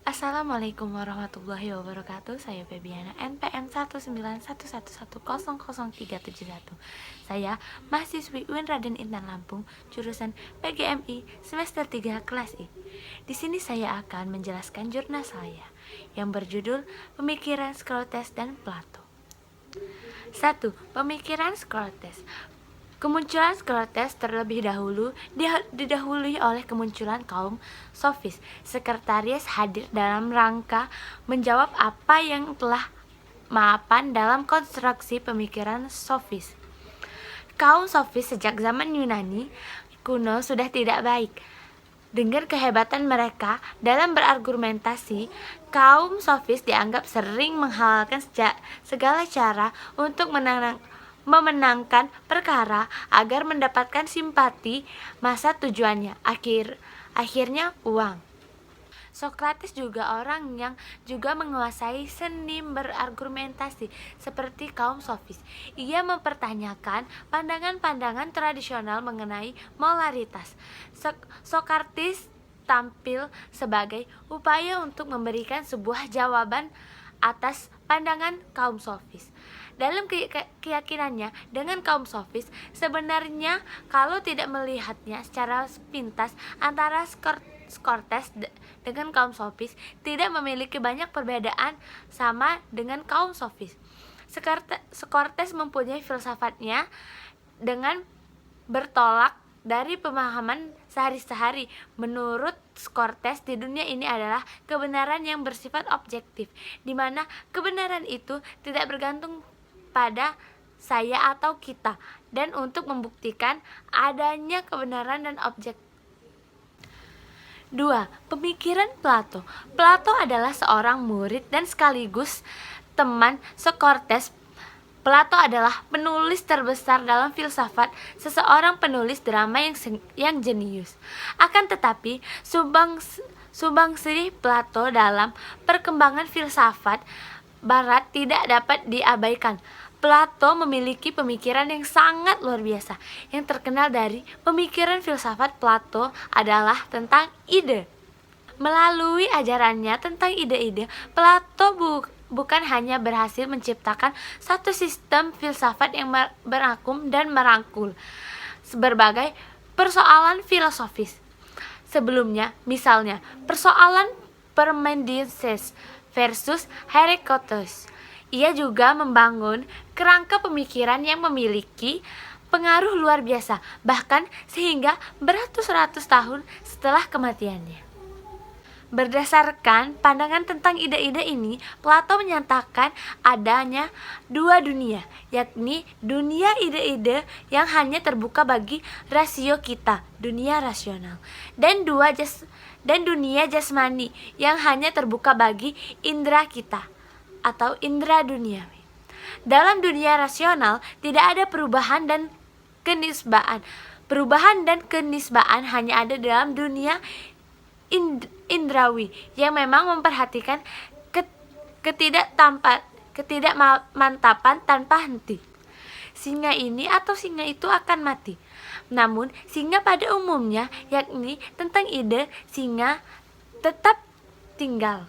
Assalamualaikum warahmatullahi wabarakatuh. Saya Febiana, NPM 19111100371. Saya mahasiswi UIN Raden Intan Lampung, jurusan PGMI semester 3 kelas I. Di sini saya akan menjelaskan jurnal saya yang berjudul Pemikiran Socrates dan Plato. 1. Pemikiran Socrates. Kemunculan Socrates terlebih dahulu didahului oleh kemunculan kaum sofis. Sekretaris hadir dalam rangka menjawab apa yang telah mapan dalam konstruksi pemikiran sofis. Kaum sofis sejak zaman Yunani kuno sudah tidak baik. Dengan kehebatan mereka dalam berargumentasi, kaum sofis dianggap sering menghalalkan segala cara untuk memenangkan perkara agar mendapatkan simpati masa tujuannya akhirnya uang. Socrates juga orang yang juga menguasai seni berargumentasi seperti kaum sofis. Ia mempertanyakan pandangan-pandangan tradisional mengenai moralitas. Socrates tampil sebagai upaya untuk memberikan sebuah jawaban atas pandangan kaum sofis. Dalam keyakinannya dengan kaum sofis, sebenarnya kalau tidak melihatnya secara sepintas antara Socrates dengan kaum sofis tidak memiliki banyak perbedaan sama dengan kaum sofis. Socrates mempunyai filsafatnya dengan bertolak dari pemahaman sehari-hari. Menurut Socrates, di dunia ini adalah kebenaran yang bersifat objektif, di mana kebenaran itu tidak bergantung pada saya atau kita, dan untuk membuktikan adanya kebenaran dan objektif. 2. Pemikiran Plato. Plato adalah seorang murid dan sekaligus teman Socrates. Plato adalah penulis terbesar dalam filsafat, seseorang penulis drama yang jenius. Akan tetapi, sumbangsih Plato dalam perkembangan filsafat Barat tidak dapat diabaikan. Plato memiliki pemikiran yang sangat luar biasa. Yang terkenal dari pemikiran filsafat Plato adalah tentang ide. Melalui ajarannya tentang ide-ide, Plato bukan hanya berhasil menciptakan satu sistem filsafat yang berakum dan merangkul berbagai persoalan filosofis sebelumnya, misalnya persoalan Parmenides versus Heraclitus. Ia juga membangun kerangka pemikiran yang memiliki pengaruh luar biasa, bahkan sehingga beratus-ratus tahun setelah kematiannya. Berdasarkan pandangan tentang ide-ide ini, Plato menyatakan adanya dua dunia, yakni dunia ide-ide yang hanya terbuka bagi rasio kita, dunia rasional, dan dunia jasmani yang hanya terbuka bagi indera kita, atau indera duniawi. Dalam dunia rasional tidak ada perubahan dan kenisbaan. Perubahan dan kenisbaan hanya ada dalam dunia indrawi yang memang memperhatikan ketidakmantapan tanpa henti. Singa ini atau singa itu akan mati. Namun singa pada umumnya, yakni tentang ide, singa tetap tinggal.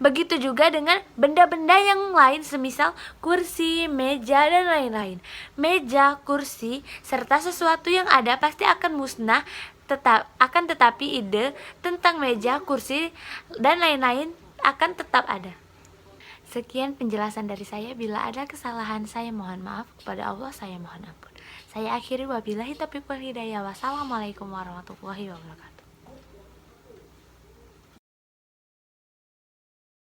Begitu juga dengan benda-benda yang lain semisal kursi, meja, dan lain-lain. Meja, kursi, serta sesuatu yang ada pasti akan musnah, tetapi ide tentang meja, kursi, dan lain-lain akan tetap ada. Sekian penjelasan dari saya. Bila ada kesalahan, saya mohon maaf. Kepada Allah saya mohon ampun. Saya akhiri, wabillahi taufiq wal hidayah. Wassalamualaikum warahmatullahi wabarakatuh.